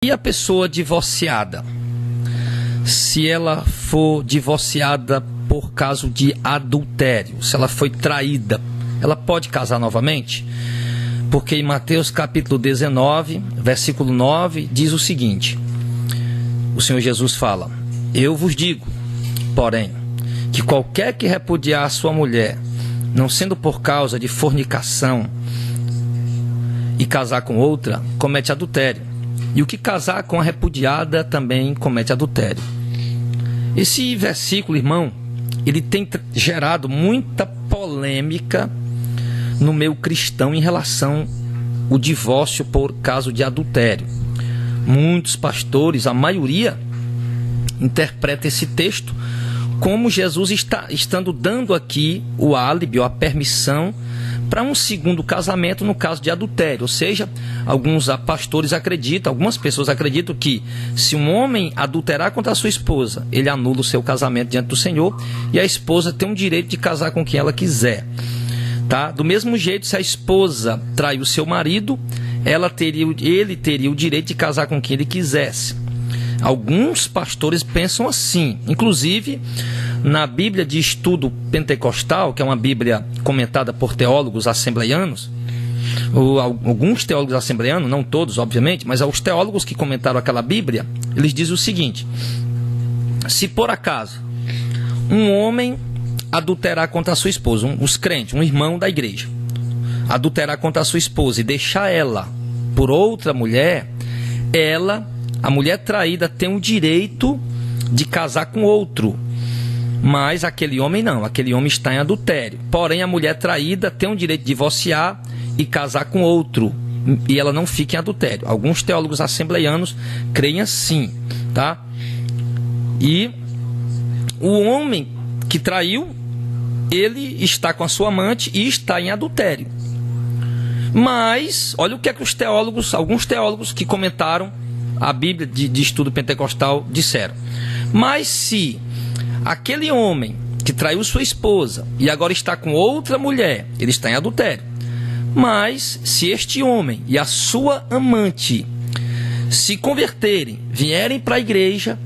E a pessoa divorciada? Se ela for divorciada por causa de adultério, se ela foi traída, ela pode casar novamente? Porque em Mateus capítulo 19, versículo 9, diz o seguinte: o Senhor Jesus fala: eu vos digo, porém, que qualquer que repudiar a sua mulher, não sendo por causa de fornicação, e casar com outra, comete adultério. E o que casar com a repudiada também comete adultério. Esse versículo, irmão, ele tem gerado muita polêmica no meio cristão em relação ao divórcio por causa de adultério. Muitos pastores, a maioria, interpreta esse texto como Jesus estando dando aqui o álibi ou a permissão para um segundo casamento no caso de adultério. Ou seja, alguns pastores acreditam, algumas pessoas acreditam que se um homem adulterar contra a sua esposa, ele anula o seu casamento diante do Senhor, e a esposa tem o direito de casar com quem ela quiser. Tá? Do mesmo jeito, se a esposa trair o seu marido, ele teria o direito de casar com quem ele quisesse. Alguns pastores pensam assim. Inclusive, na Bíblia de Estudo Pentecostal, que é uma Bíblia comentada por teólogos assembleianos, alguns teólogos assembleianos, não todos, obviamente, mas os teólogos que comentaram aquela Bíblia, eles dizem o seguinte: se por acaso um homem adulterar contra a sua esposa, os crentes, um irmão da igreja, adulterar contra a sua esposa e deixar ela por outra mulher, a mulher traída tem o direito de casar com outro, mas aquele homem não, aquele homem está em adultério. Porém, a mulher traída tem o direito de divorciar e casar com outro, e ela não fica em adultério. Alguns teólogos assembleianos creem assim, tá? E o homem que traiu, ele está com a sua amante e está em adultério. Mas, olha o que é que alguns teólogos que comentaram a Bíblia de Estudo Pentecostal disseram: mas se aquele homem que traiu sua esposa e agora está com outra mulher, ele está em adultério. Mas se este homem e a sua amante se converterem, vierem para a igreja,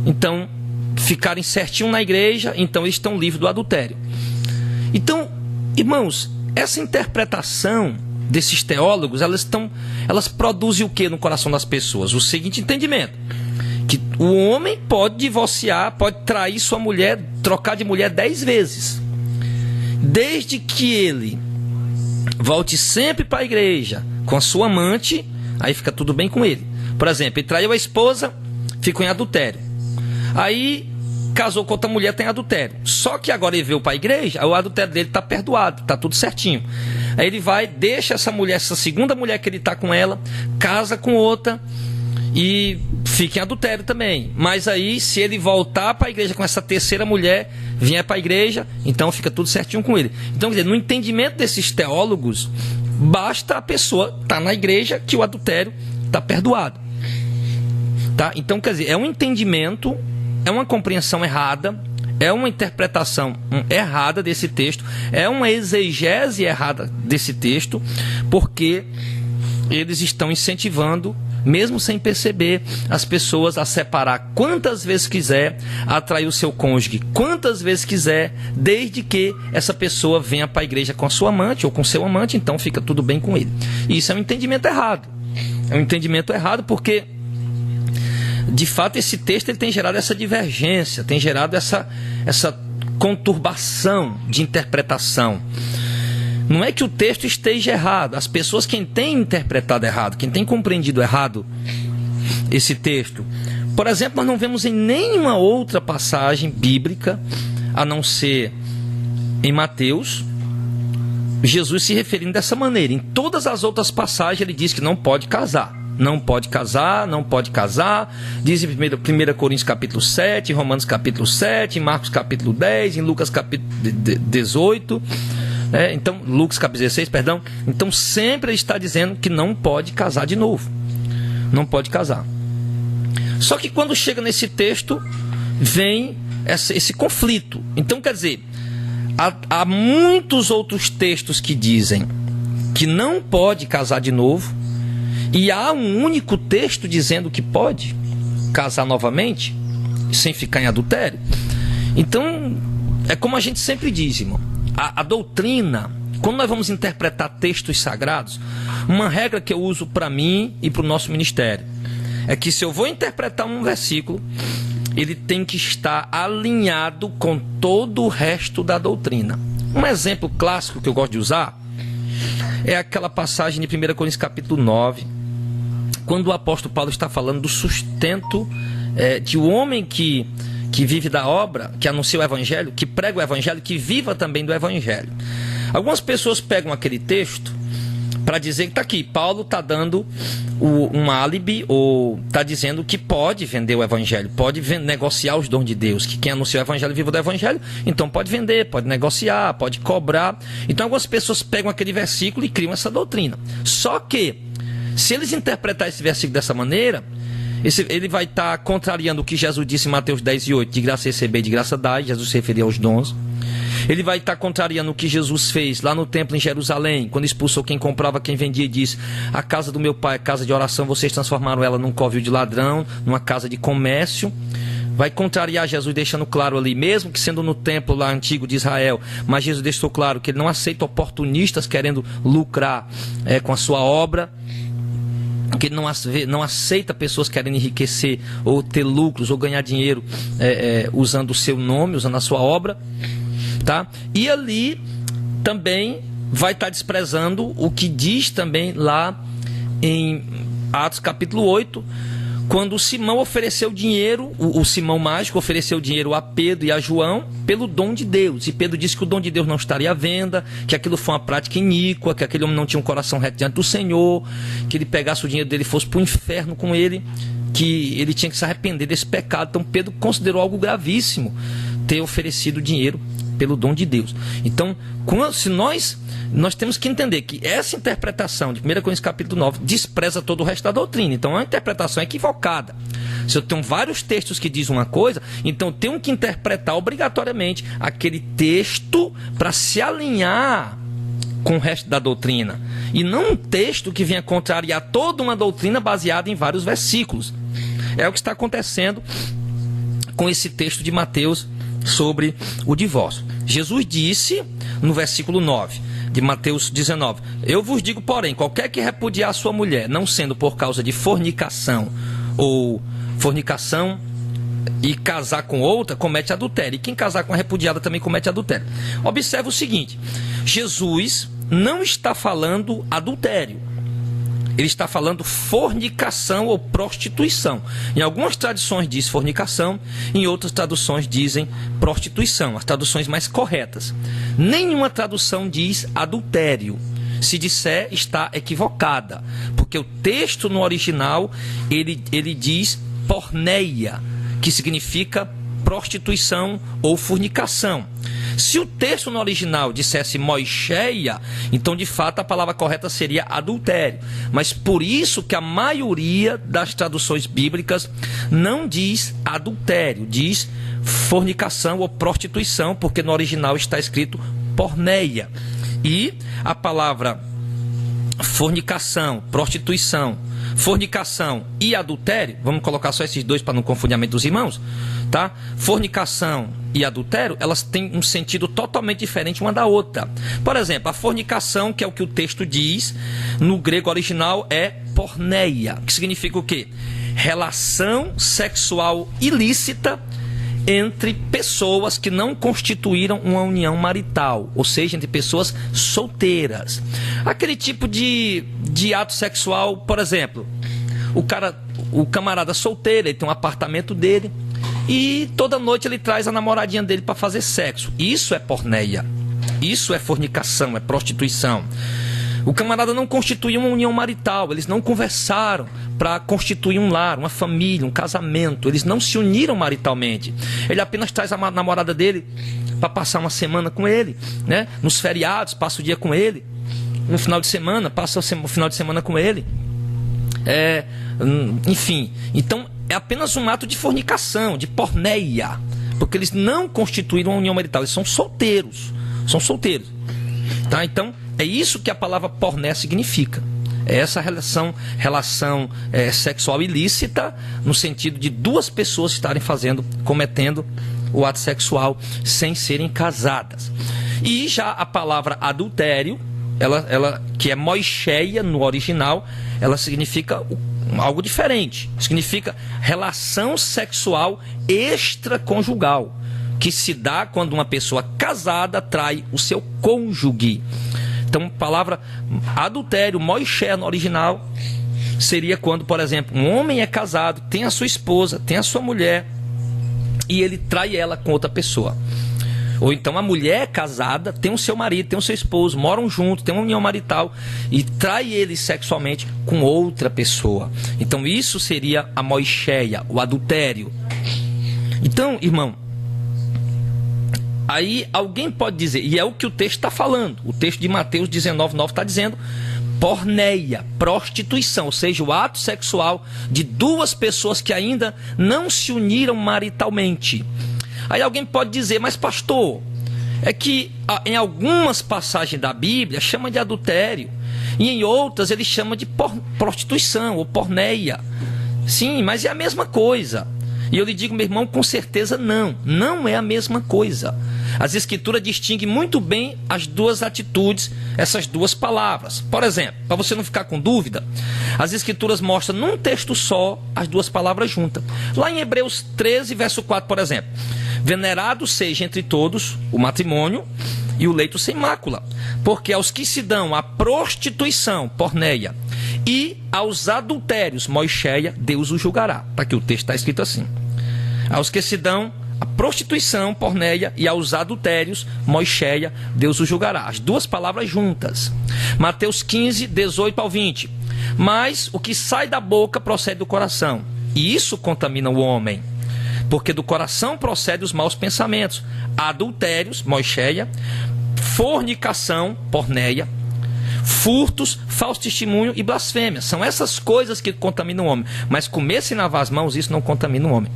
então ficarem certinho na igreja, então eles estão livres do adultério. Então, irmãos, essa interpretação desses teólogos, elas produzem o que no coração das pessoas? O seguinte entendimento: que o homem pode divorciar, pode trair sua mulher, trocar de mulher 10 vezes, desde que ele volte sempre para a igreja com a sua amante, aí fica tudo bem com ele. Por exemplo, ele traiu a esposa, ficou em adultério, aí casou com outra mulher, tem adultério. Só que agora ele veio para a igreja, o adultério dele está perdoado, está tudo certinho. Aí ele vai, deixa essa mulher, essa segunda mulher que ele está com ela, casa com outra e fica em adultério também. Mas aí, se ele voltar para a igreja com essa terceira mulher, vier para a igreja, então fica tudo certinho com ele. Então, quer dizer, no entendimento desses teólogos, basta a pessoa estar na igreja que o adultério está perdoado. Tá? Então, quer dizer, é um entendimento, é uma compreensão errada, é uma interpretação errada desse texto, é uma exegese errada desse texto, porque eles estão incentivando, mesmo sem perceber, as pessoas a separar quantas vezes quiser, a atrair o seu cônjuge quantas vezes quiser, desde que essa pessoa venha para a igreja com a sua amante ou com seu amante, então fica tudo bem com ele. E isso é um entendimento errado. É um entendimento errado porque, de fato, esse texto ele tem gerado essa divergência, tem gerado essa conturbação de interpretação. Não é que o texto esteja errado. As pessoas, quem tem interpretado errado, quem tem compreendido errado esse texto, por exemplo, nós não vemos em nenhuma outra passagem bíblica, a não ser em Mateus, Jesus se referindo dessa maneira. Em todas as outras passagens ele diz que não pode casar. Não pode casar, não pode casar. Diz em 1 Coríntios capítulo 7, em Romanos capítulo 7, em Marcos capítulo 10, em Lucas capítulo 18, então, Lucas capítulo 16, perdão. Então sempre ele está dizendo que não pode casar de novo. Não pode casar. Só que quando chega nesse texto, vem esse conflito. Então, quer dizer, há muitos outros textos que dizem que não pode casar de novo, E há um único texto dizendo que pode casar novamente sem ficar em adultério. Então, é como a gente sempre diz, irmão, a doutrina, quando nós vamos interpretar textos sagrados, uma regra que eu uso para mim e para o nosso ministério é que se eu vou interpretar um versículo, ele tem que estar alinhado com todo o resto da doutrina. Um exemplo clássico que eu gosto de usar é aquela passagem de 1 Coríntios capítulo 9, quando o apóstolo Paulo está falando do sustento de um homem que vive da obra, que anuncia o evangelho, que prega o evangelho, que viva também do evangelho. Algumas pessoas pegam aquele texto para dizer que está aqui, Paulo está dando um álibi, ou está dizendo que pode vender o evangelho, pode negociar os dons de Deus, que quem anuncia o evangelho vive do evangelho, então pode vender, pode negociar, pode cobrar. Então algumas pessoas pegam aquele versículo e criam essa doutrina. Só que, se eles interpretarem esse versículo dessa maneira, ele vai estar contrariando o que Jesus disse em Mateus 10:8, de graça receber, de graça dar. Jesus se referia aos dons. Ele vai estar contrariando o que Jesus fez lá no templo em Jerusalém, quando expulsou quem comprava, quem vendia, e disse: a casa do meu pai é casa de oração, vocês transformaram ela num covil de ladrão, numa casa de comércio. Vai contrariar Jesus, deixando claro ali, mesmo que sendo no templo lá antigo de Israel, mas Jesus deixou claro que ele não aceita oportunistas querendo lucrar com a sua obra, que ele não aceita pessoas querendo enriquecer ou ter lucros ou ganhar dinheiro usando o seu nome, usando a sua obra, tá? E ali também vai estar desprezando o que diz também lá em Atos capítulo 8, quando Simão ofereceu dinheiro, o Simão mágico ofereceu dinheiro a Pedro e a João pelo dom de Deus. E Pedro disse que o dom de Deus não estaria à venda, que aquilo foi uma prática iníqua, que aquele homem não tinha um coração reto diante do Senhor, que ele pegasse o dinheiro dele e fosse para o inferno com ele, que ele tinha que se arrepender desse pecado. Então Pedro considerou algo gravíssimo ter oferecido dinheiro pelo dom de Deus. Então, se nós temos que entender que essa interpretação de 1 Coríntios capítulo 9 despreza todo o resto da doutrina. Então é uma interpretação equivocada. Se eu tenho vários textos que dizem uma coisa, então eu tenho que interpretar obrigatoriamente aquele texto para se alinhar com o resto da doutrina, e não um texto que venha contrariar toda uma doutrina baseada em vários versículos. É o que está acontecendo com esse texto de Mateus sobre o divórcio. Jesus disse no versículo 9 de Mateus 19: eu vos digo, porém, qualquer que repudiar a sua mulher, não sendo por causa de fornicação e casar com outra, comete adultério. E quem casar com a repudiada também comete adultério. Observe o seguinte: Jesus não está falando adultério, ele está falando fornicação ou prostituição. Em algumas traduções diz fornicação, em outras traduções dizem prostituição, as traduções mais corretas. Nenhuma tradução diz adultério. Se disser, está equivocada, porque o texto no original ele diz porneia, que significa prostituição ou fornicação. Se o texto no original dissesse moicheia, então de fato a palavra correta seria adultério. Mas por isso que a maioria das traduções bíblicas não diz adultério, diz fornicação ou prostituição, porque no original está escrito porneia. E a palavra fornicação, prostituição, fornicação e adultério, vamos colocar só esses dois para não confundir a mente dos irmãos, tá? Fornicação e adultério, elas têm um sentido totalmente diferente uma da outra. Por exemplo, a fornicação, que é o que o texto diz, no grego original é porneia, que significa o quê? Relação sexual ilícita entre pessoas que não constituíram uma união marital, ou seja, entre pessoas solteiras. Aquele tipo de ato sexual, por exemplo, o camarada solteiro, ele tem um apartamento dele e toda noite ele traz a namoradinha dele para fazer sexo. Isso é porneia, isso é fornicação, é prostituição. O camarada não constituiu uma união marital, eles não conversaram para constituir um lar, uma família, um casamento, eles não se uniram maritalmente. Ele apenas traz a namorada dele para passar uma semana com ele, né? Nos feriados, passa o dia com ele, no final de semana, passa o final de semana com ele. Enfim, então é apenas um ato de fornicação, de porneia, porque eles não constituíram uma união marital, eles são solteiros, tá? Então é isso que a palavra porné significa. É essa relação sexual ilícita, no sentido de duas pessoas estarem cometendo o ato sexual sem serem casadas. E já a palavra adultério, ela que é moicheia no original, ela significa algo diferente. Significa relação sexual extraconjugal, que se dá quando uma pessoa casada trai o seu cônjuge. Então, a palavra adultério, moicheia no original, seria quando, por exemplo, um homem é casado, tem a sua esposa, tem a sua mulher, e ele trai ela com outra pessoa. Ou então a mulher casada tem o seu marido, tem o seu esposo, moram juntos, tem uma união marital e trai ele sexualmente com outra pessoa. Então isso seria a moicheia, o adultério. Então, irmão, aí alguém pode dizer, e é o que o texto está falando, o texto de Mateus 19:9 está dizendo, porneia, prostituição, ou seja, o ato sexual de duas pessoas que ainda não se uniram maritalmente. Aí alguém pode dizer, mas pastor, é que em algumas passagens da Bíblia chama de adultério, e em outras ele chama de prostituição ou porneia. Sim, mas é a mesma coisa. E eu lhe digo, meu irmão, com certeza não é a mesma coisa. As Escrituras distinguem muito bem as duas atitudes, essas duas palavras. Por exemplo, para você não ficar com dúvida, as Escrituras mostram num texto só as duas palavras juntas. Lá em Hebreus 13, verso 4, por exemplo, venerado seja entre todos o matrimônio e o leito sem mácula, porque aos que se dão à prostituição, porneia, e aos adultérios, moicheia, Deus o julgará. Está aqui o texto, está escrito assim. Aos que se dão à prostituição, porneia, e aos adultérios, moicheia, Deus o julgará. As duas palavras juntas. Mateus 15, 18 ao 20. Mas o que sai da boca procede do coração, e isso contamina o homem. Porque do coração procedem os maus pensamentos, adultérios, moicheia, fornicação, porneia, furtos, falso testemunho e blasfêmia. São essas coisas que contaminam o homem. Mas comer sem lavar as mãos, isso não contamina o homem.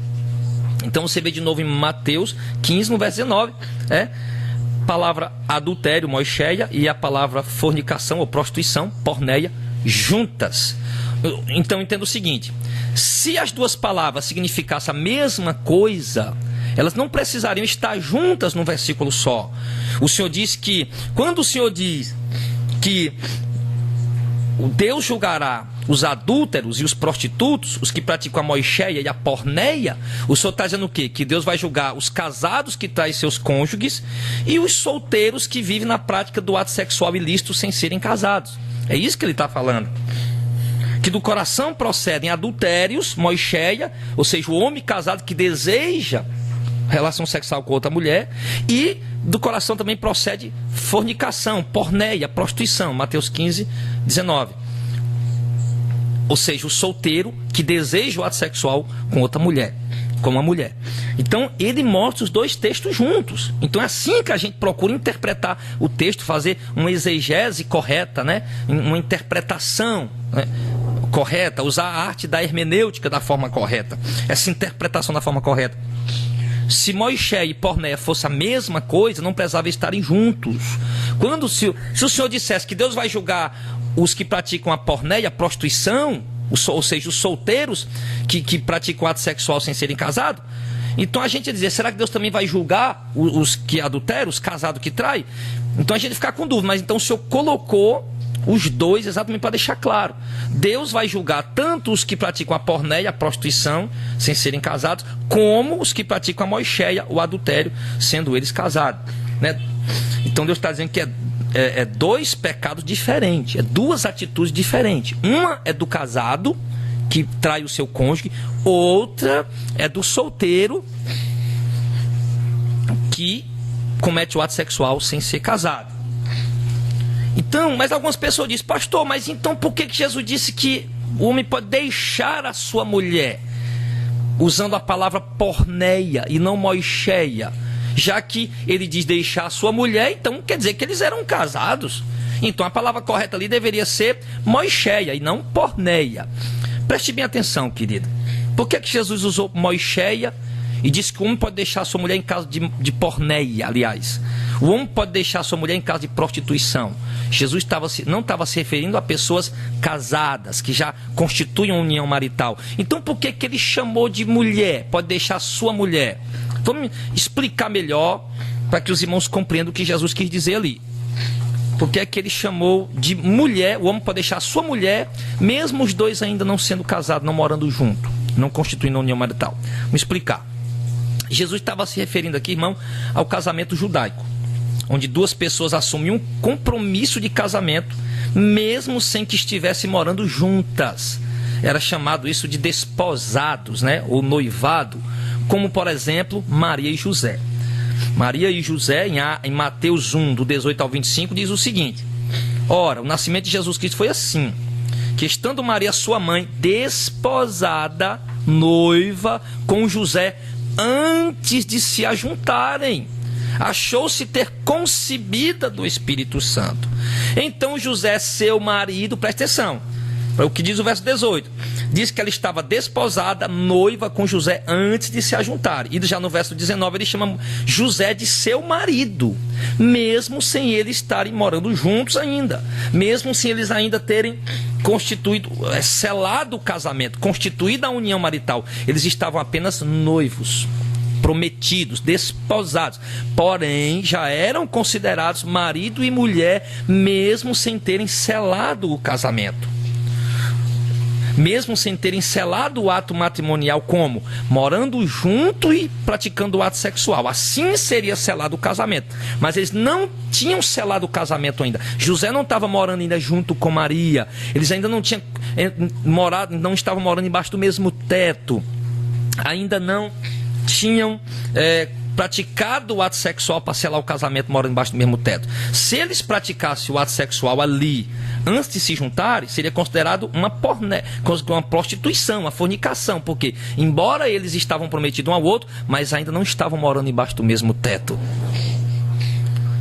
Então você vê de novo em Mateus 15, no verso 19, palavra adultério, moicheia, e a palavra fornicação ou prostituição, porneia, juntas. Então entenda o seguinte, se as duas palavras significassem a mesma coisa, elas não precisariam estar juntas num versículo só. O Senhor diz que, quando o Senhor diz que o Deus julgará os adúlteros e os prostitutos, os que praticam a moicheia e a porneia, o Senhor está dizendo o quê? Que Deus vai julgar os casados que traem seus cônjuges e os solteiros que vivem na prática do ato sexual ilícito sem serem casados. É isso que ele está falando. Que do coração procedem adultérios, moicheia, ou seja, o homem casado que deseja relação sexual com outra mulher, e do coração também procede fornicação, porneia, prostituição, Mateus 15, 19. Ou seja, o solteiro que deseja o ato sexual com outra mulher, com uma mulher. Então, ele mostra os dois textos juntos. Então, é assim que a gente procura interpretar o texto, fazer uma exegese correta, né? Uma interpretação, né? Correta, usar a arte da hermenêutica da forma correta, essa interpretação da forma correta. Se moicheia e porneia fosse a mesma coisa, não precisava estarem juntos. Se o Senhor dissesse que Deus vai julgar os que praticam a porneia, a prostituição, ou seja, os solteiros que praticam ato sexual sem serem casados, então a gente ia dizer, será que Deus também vai julgar os que adulteram, os casados que traem? Então a gente fica com dúvida, mas então o Senhor colocou os dois exatamente para deixar claro. Deus vai julgar tanto os que praticam a porneia, a prostituição, sem serem casados, como os que praticam a moicheia, o adultério, sendo eles casados, né? Então Deus está dizendo que é dois pecados diferentes, é duas atitudes diferentes. Uma é do casado, que trai o seu cônjuge, outra é do solteiro, que comete o ato sexual sem ser casado. Então, mas algumas pessoas dizem, pastor, mas então por que Jesus disse que o homem pode deixar a sua mulher, usando a palavra porneia e não moicheia? Já que ele diz deixar a sua mulher, então quer dizer que eles eram casados. Então a palavra correta ali deveria ser moicheia e não porneia. Preste bem atenção, querido. Por que Jesus usou moicheia E diz que o homem pode deixar a sua mulher em caso de porneia, aliás. O homem pode deixar a sua mulher em caso de prostituição. Jesus não estava se referindo a pessoas casadas, que já constituem uma união marital. Então por que ele chamou de mulher? Pode deixar a sua mulher. Vamos explicar melhor para que os irmãos compreendam o que Jesus quis dizer ali. Por que ele chamou de mulher? O homem pode deixar a sua mulher, mesmo os dois ainda não sendo casados, não morando junto, não constituindo uma união marital. Vamos explicar. Jesus estava se referindo aqui, irmão, ao casamento judaico, onde duas pessoas assumem um compromisso de casamento, mesmo sem que estivessem morando juntas. Era chamado isso de desposados, né? Ou noivado, como por exemplo Maria e José. Maria e José, em Mateus 1, do 18 ao 25, diz o seguinte: ora, o nascimento de Jesus Cristo foi assim, que estando Maria, sua mãe, desposada, noiva com José, antes de se ajuntarem, achou-se ter concebida do Espírito Santo. Então José, seu marido, presta atenção, o que diz o verso 18, diz que ela estava desposada, noiva com José, antes de se ajuntarem. E já no verso 19 ele chama José de seu marido, mesmo sem eles estarem morando juntos ainda, mesmo sem eles ainda terem constituído, selado o casamento, constituída a união marital. Eles estavam apenas noivos, prometidos, desposados, porém já eram considerados marido e mulher, mesmo sem terem selado o casamento, mesmo sem terem selado o ato matrimonial, como morando junto e praticando o ato sexual. Assim seria selado o casamento, mas eles não tinham selado o casamento ainda. José não estava morando ainda junto com Maria, eles ainda não tinham morado, não estavam morando embaixo do mesmo teto, ainda não tinham praticado o ato sexual para selar o casamento morando embaixo do mesmo teto. Se eles praticassem o ato sexual ali antes de se juntarem, seria considerado uma prostituição, uma fornicação, porque embora eles estavam prometidos um ao outro, mas ainda não estavam morando embaixo do mesmo teto.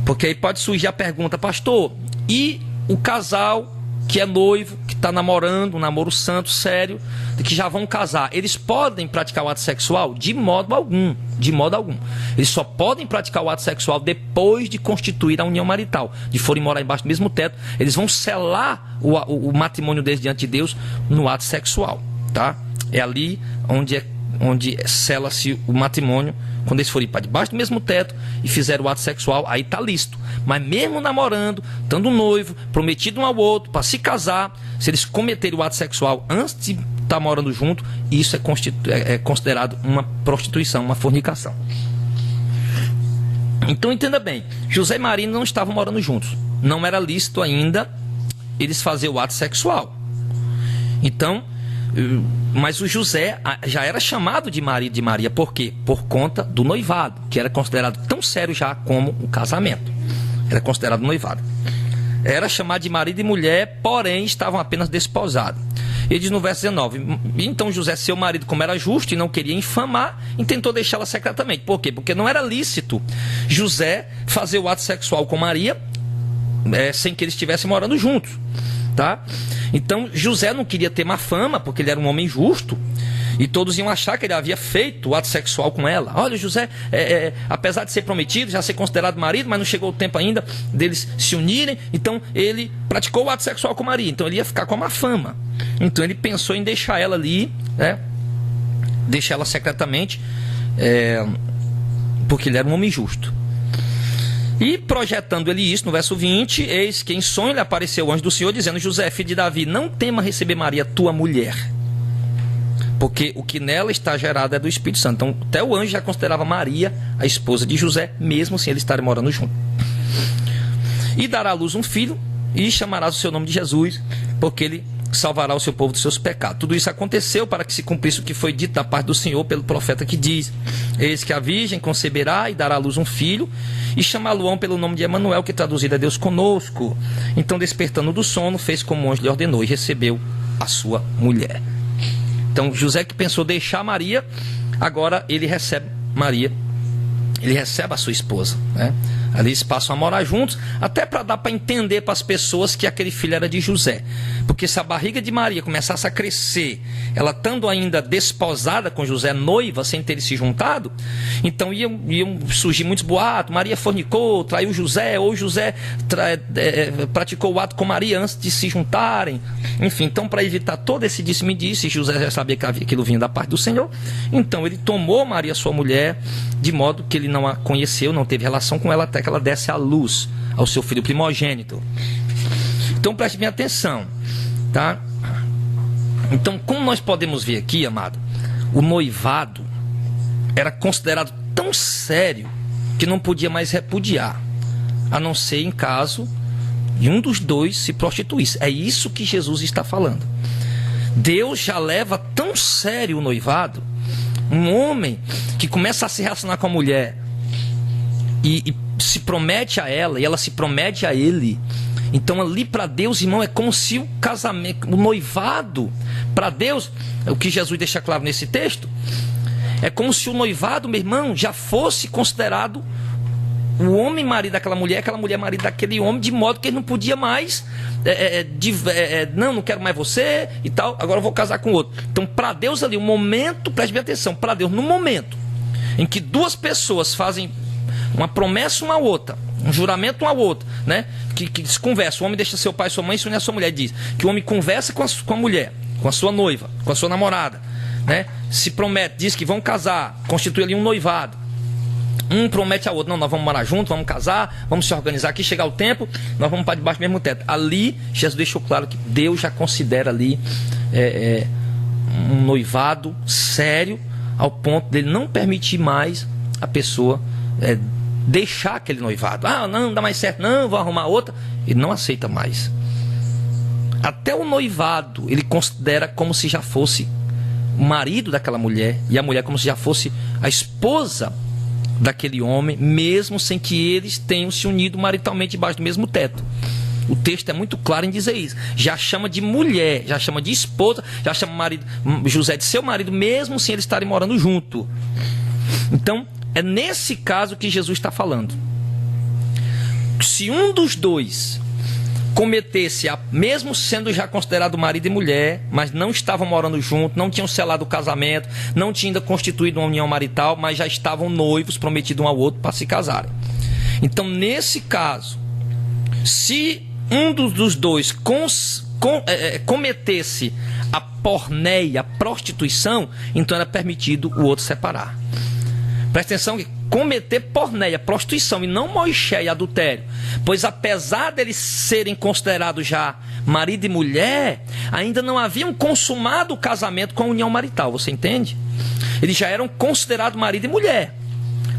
Porque aí pode surgir a pergunta: pastor, e o casal que é noivo, que está namorando, um namoro santo, sério, que já vão casar, eles podem praticar o ato sexual? De modo algum, de modo algum. Eles só podem praticar o ato sexual depois de constituir a união marital, de forem morar embaixo do mesmo teto. Eles vão selar o matrimônio deles diante de Deus no ato sexual, tá? É ali onde sela-se o matrimônio, quando eles forem para debaixo do mesmo teto e fizeram o ato sexual, aí está lícito. Mas mesmo namorando, estando noivo, prometido um ao outro, para se casar, se eles cometerem o ato sexual antes de estar morando junto, isso é considerado uma prostituição, uma fornicação. Então entenda bem, José e Maria não estavam morando juntos, não era lícito ainda eles fazerem o ato sexual. Então, mas o José já era chamado de marido de Maria. Por quê? Por conta do noivado, que era considerado tão sério já como o casamento. Era considerado noivado. Era chamado de marido e mulher, porém estavam apenas desposados. Ele diz no verso 19: então José, seu marido, como era justo e não queria infamar, intentou deixá-la secretamente. Por quê? Porque não era lícito José fazer o ato sexual com Maria sem que eles estivessem morando juntos, tá? Então José não queria ter má fama, porque ele era um homem justo, e todos iam achar que ele havia feito o ato sexual com ela. Olha, José, apesar de ser prometido, já ser considerado marido, mas não chegou o tempo ainda deles se unirem, então ele praticou o ato sexual com Maria, então ele ia ficar com a má fama. Então ele pensou em deixar ela ali, deixar ela secretamente, porque ele era um homem justo. E projetando ele isso, no verso 20, eis que em sonho lhe apareceu o anjo do Senhor, dizendo: José, filho de Davi, não tema receber Maria, tua mulher, porque o que nela está gerado é do Espírito Santo. Então até o anjo já considerava Maria a esposa de José, mesmo sem eles estarem morando juntos. E dará à luz um filho, e chamarás o seu nome de Jesus, porque ele salvará o seu povo dos seus pecados. Tudo isso aconteceu para que se cumprisse o que foi dito da parte do Senhor pelo profeta, que diz: eis que a virgem conceberá e dará à luz um filho, e chamá-lo-ão pelo nome de Emanuel, que traduzido é Deus conosco. Então, despertando do sono, fez como o anjo lhe ordenou e recebeu a sua mulher. Então José, que pensou deixar Maria, agora ele recebe Maria ele recebe a sua esposa, né? Ali eles passam a morar juntos, até para dar para entender para as pessoas que aquele filho era de José. Porque se a barriga de Maria começasse a crescer, ela estando ainda desposada com José, noiva, sem ter se juntado, então iam surgir muitos boatos. Maria fornicou, traiu José, ou José praticou o ato com Maria antes de se juntarem. Enfim, então para evitar todo esse disse-me-disse, José já sabia que aquilo vinha da parte do Senhor, então ele tomou Maria, sua mulher, de modo que ele não a conheceu, não teve relação com ela até que ela desse à luz ao seu filho primogênito. Então preste bem atenção, tá? Então, como nós podemos ver aqui, amado, o noivado era considerado tão sério que não podia mais repudiar, a não ser em caso de um dos dois se prostituísse. É isso que Jesus está falando. Deus já leva tão sério o noivado. Um homem que começa a se relacionar com a mulher e se promete a ela, e ela se promete a ele. Então ali para Deus, irmão, é como se o casamento, o noivado, para Deus, o que Jesus deixa claro nesse texto, é como se o noivado, meu irmão, já fosse considerado o homem marido daquela mulher, aquela mulher marido daquele homem, de modo que ele não podia mais não quero mais você e tal, agora eu vou casar com outro. Então para Deus ali, o momento, preste bem atenção, para Deus, no momento em que duas pessoas fazem uma promessa uma à outra, um juramento uma à outra, né? Que se conversa, o homem deixa seu pai e sua mãe e se une a sua mulher, diz que o homem conversa com a mulher, com a sua noiva, com a sua namorada, né? Se promete, diz que vão casar, constitui ali um noivado. Um promete ao outro, não, nós vamos morar juntos, vamos casar, vamos se organizar aqui, chegar o tempo, nós vamos para debaixo do mesmo teto. Ali, Jesus deixou claro que Deus já considera ali um noivado sério, ao ponto dele não permitir mais a pessoa deixar aquele noivado. Ah, não dá mais certo, não, vou arrumar outra. Ele não aceita mais. Até o noivado ele considera como se já fosse o marido daquela mulher, e a mulher como se já fosse a esposa daquele homem, mesmo sem que eles tenham se unido maritalmente debaixo do mesmo teto. O texto é muito claro em dizer isso. Já chama de mulher, já chama de esposa, já chama José de seu marido, mesmo sem eles estarem morando junto. Então é nesse caso que Jesus está falando. Se um dos dois cometesse, mesmo sendo já considerado marido e mulher, mas não estavam morando juntos, não tinham selado o casamento, não tinham ainda constituído uma união marital, mas já estavam noivos, prometidos um ao outro para se casarem. Então, nesse caso, se um dos dois cometesse a porneia, a prostituição, então era permitido o outro separar. Presta atenção que cometer porneia, prostituição e não moixé e adultério, pois apesar deles serem considerados já marido e mulher, ainda não haviam consumado o casamento com a união marital, você entende? Eles já eram considerados marido e mulher,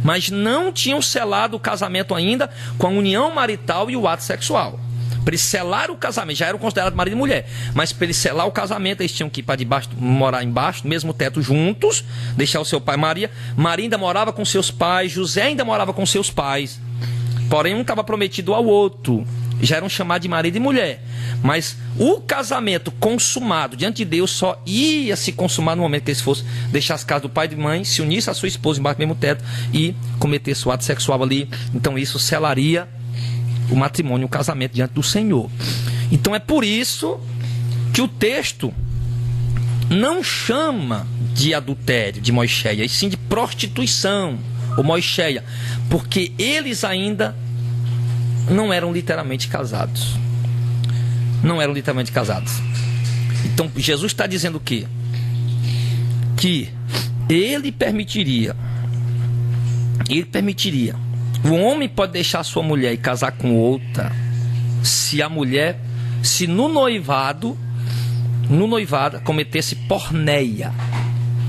mas não tinham selado o casamento ainda com a união marital e o ato sexual. Para eles selar o casamento, já eram considerados marido e mulher, mas para eles selar o casamento, eles tinham que ir para debaixo, morar embaixo do mesmo teto juntos, deixar o seu pai. Maria ainda morava com seus pais, José ainda morava com seus pais, porém um estava prometido ao outro, já eram chamados de marido e mulher, mas o casamento consumado diante de Deus só ia se consumar no momento que eles fossem deixar as casas do pai e de mãe, se unisse a sua esposa embaixo do mesmo teto e cometesse o ato sexual ali. Então isso selaria o matrimônio, o casamento diante do Senhor. Então é por isso que o texto não chama de adultério, de moixéia, e sim de prostituição, ou moixéia, porque eles ainda não eram literalmente casados. Não eram literalmente casados. Então Jesus está dizendo o quê? Que ele permitiria. O homem pode deixar sua mulher e casar com outra, se no noivado cometesse porneia.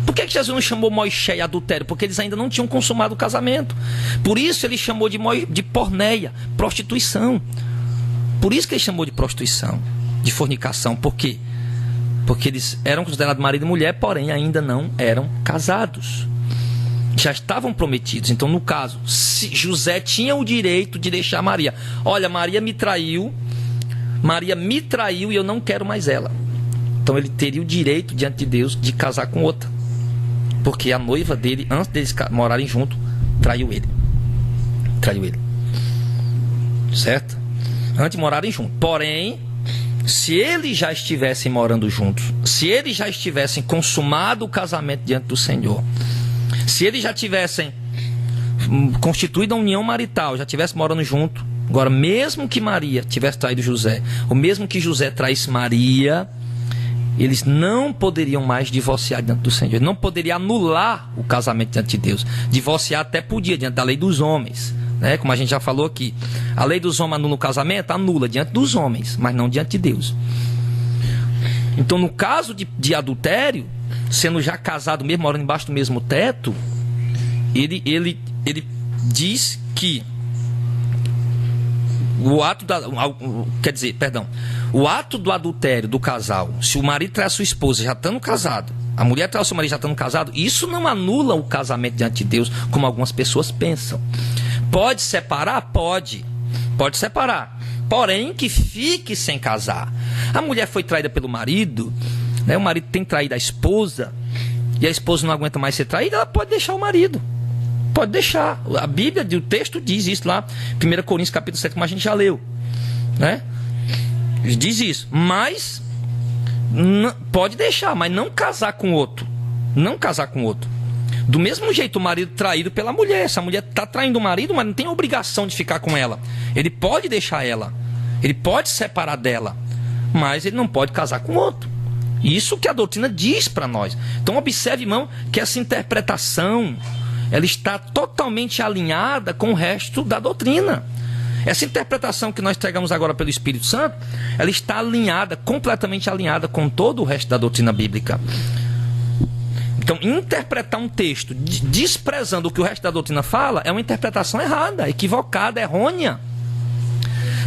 Por que Jesus não chamou moixé e adultério? Porque eles ainda não tinham consumado o casamento. Por isso ele chamou de porneia, prostituição. Por isso que ele chamou de prostituição, de fornicação. Por quê? Porque eles eram considerados marido e mulher, porém ainda não eram casados. Já estavam prometidos. Então, no caso, José tinha o direito de deixar Maria. Olha, Maria me traiu e eu não quero mais ela. Então ele teria o direito diante de Deus de casar com outra, porque a noiva dele, antes deles morarem juntos, traiu ele. traiu ele. Certo? Antes de morarem juntos. Porém, se eles já estivessem morando juntos, se eles já estivessem consumado o casamento diante do Senhor, se eles já tivessem constituído a união marital, já estivessem morando junto, agora mesmo que Maria tivesse traído José, ou mesmo que José traísse Maria, eles não poderiam mais divorciar diante do Senhor. Ele não poderia anular o casamento diante de Deus. Divorciar até podia, diante da lei dos homens, né? Como a gente já falou aqui, a lei dos homens anula o casamento, anula diante dos homens, mas não diante de Deus. Então, no caso de adultério, sendo já casado mesmo, morando embaixo do mesmo teto, ele diz que o ato do adultério do casal, se o marido trai a sua esposa já estando casado, a mulher trai o seu marido já estando casado, isso não anula o casamento diante de Deus, como algumas pessoas pensam. Pode separar? Pode separar, porém que fique sem casar. A mulher foi traída pelo marido, né? O marido tem traído a esposa, e a esposa não aguenta mais ser traída, ela pode deixar o marido. Pode deixar. A Bíblia, o texto diz isso lá, 1 Coríntios capítulo 7, como a gente já leu, né? Diz isso. Mas pode deixar, mas não casar com outro. Não casar com outro. Do mesmo jeito, o marido traído pela mulher. Se a mulher está traindo o marido, mas não tem obrigação de ficar com ela. Ele pode deixar ela. Ele pode separar dela. Mas ele não pode casar com outro. Isso que a doutrina diz para nós. Então observe, irmão, que essa interpretação, ela está totalmente alinhada com o resto da doutrina. Essa interpretação que nós entregamos agora pelo Espírito Santo, ela está alinhada, completamente alinhada com todo o resto da doutrina bíblica. Então, interpretar um texto desprezando o que o resto da doutrina fala é uma interpretação errada, equivocada, errônea.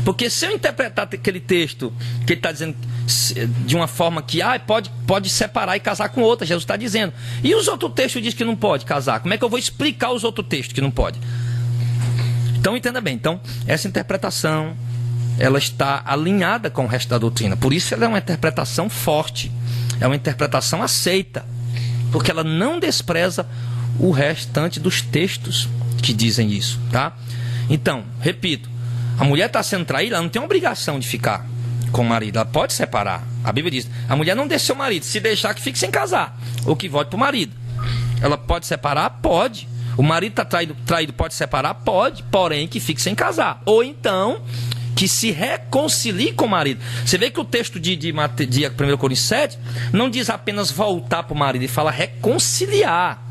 Porque se eu interpretar aquele texto que ele está dizendo de uma forma que pode separar e casar com outra, Jesus está dizendo, e os outros textos dizem que não pode casar, como é que eu vou explicar os outros textos que não pode? Então entenda bem, essa interpretação ela está alinhada com o resto da doutrina, por isso ela é uma interpretação forte, é uma interpretação aceita, porque ela não despreza o restante dos textos que dizem isso, tá? Então, repito, a mulher está sendo traída, ela não tem obrigação de ficar com o marido, ela pode separar. A Bíblia diz, a mulher não deixa seu marido, se deixar que fique sem casar, ou que volte para o marido. Ela pode separar? Pode. O marido está traído, pode separar? Pode, porém que fique sem casar. Ou então, que se reconcilie com o marido. Você vê que o texto de 1 Coríntios 7 não diz apenas voltar para o marido, ele fala reconciliar.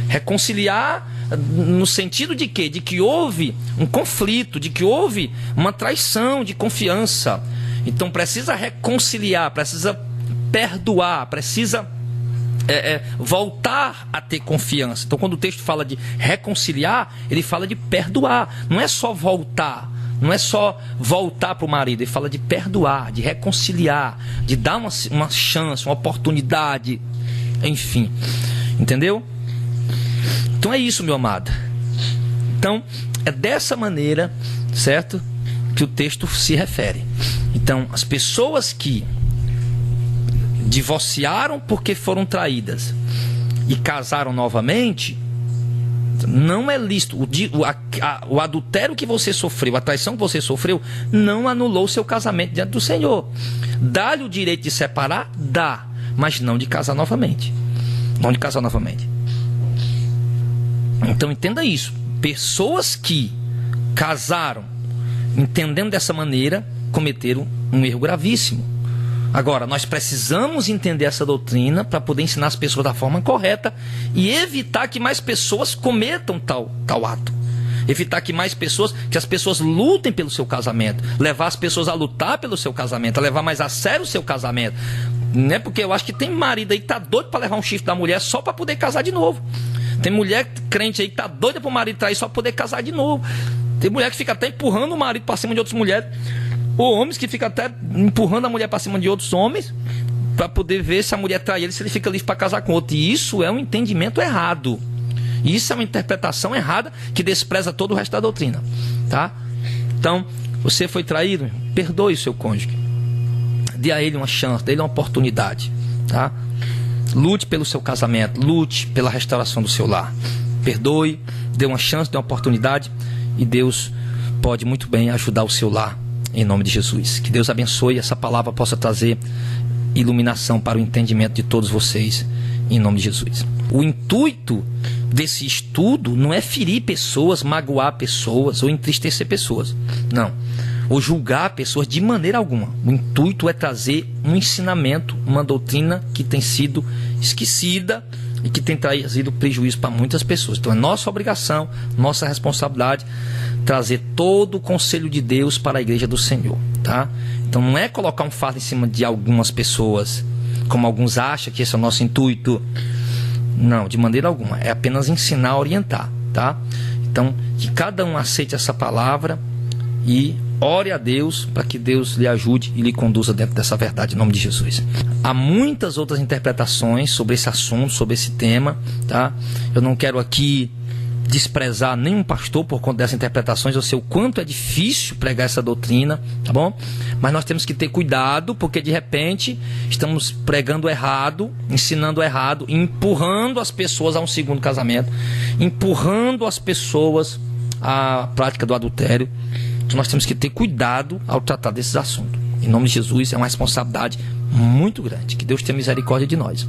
Reconciliar no sentido de quê? De que houve um conflito, de que houve uma traição de confiança. Então precisa reconciliar, precisa perdoar, precisa voltar a ter confiança. Então quando o texto fala de reconciliar, ele fala de perdoar. Não é só voltar, não é só voltar para o marido, ele fala de perdoar, de reconciliar, de dar uma chance, uma oportunidade, enfim. Entendeu? Então é isso, meu amado. Então é dessa maneira, certo, que o texto se refere. Então as pessoas que divorciaram porque foram traídas e casaram novamente, não é lícito. O adultério que você sofreu, a traição que você sofreu, não anulou o seu casamento diante do Senhor. Dá-lhe o direito de separar? Dá, mas não de casar novamente. Não de casar novamente. Então entenda isso. Pessoas que casaram entendendo dessa maneira cometeram um erro gravíssimo. Agora, nós precisamos entender essa doutrina para poder ensinar as pessoas da forma correta e evitar que mais pessoas cometam tal ato. Evitar que as pessoas lutem pelo seu casamento. Levar as pessoas a lutar pelo seu casamento, a levar mais a sério o seu casamento. Não é porque eu acho que tem marido aí que tá doido para levar um chifre da mulher só para poder casar de novo. Tem mulher crente aí que tá doida para o marido trair só para poder casar de novo. Tem mulher que fica até empurrando o marido para cima de outras mulheres. Ou homens que ficam até empurrando a mulher para cima de outros homens para poder ver se a mulher trai ele, se ele fica livre para casar com outro. E isso é um entendimento errado. Isso é uma interpretação errada que despreza todo o resto da doutrina, tá? Então, você foi traído, perdoe o seu cônjuge. Dê a ele uma chance, dê a ele uma oportunidade, tá? Lute pelo seu casamento, lute pela restauração do seu lar. Perdoe, dê uma chance, dê uma oportunidade e Deus pode muito bem ajudar o seu lar, em nome de Jesus. Que Deus abençoe, essa palavra possa trazer iluminação para o entendimento de todos vocês, em nome de Jesus. O intuito desse estudo não é ferir pessoas, magoar pessoas ou entristecer pessoas, não, ou julgar pessoas de maneira alguma. O intuito é trazer um ensinamento, uma doutrina que tem sido esquecida e que tem trazido prejuízo para muitas pessoas. Então é nossa obrigação, nossa responsabilidade trazer todo o conselho de Deus para a igreja do Senhor, tá? Então não é colocar um fardo em cima de algumas pessoas, como alguns acham que esse é o nosso intuito. Não, de maneira alguma. É apenas ensinar, orientar, tá? Então, que cada um aceite essa palavra e ore a Deus para que Deus lhe ajude e lhe conduza dentro dessa verdade, em nome de Jesus. Há muitas outras interpretações sobre esse assunto, sobre esse tema, tá? Eu não quero aqui desprezar nenhum pastor por conta dessas interpretações. Eu sei o quanto é difícil pregar essa doutrina, tá bom? Mas nós temos que ter cuidado, porque de repente estamos pregando errado, ensinando errado, empurrando as pessoas a um segundo casamento, empurrando as pessoas à prática do adultério. Então nós temos que ter cuidado ao tratar desses assuntos. Em nome de Jesus, é uma responsabilidade muito grande. Que Deus tenha misericórdia de nós.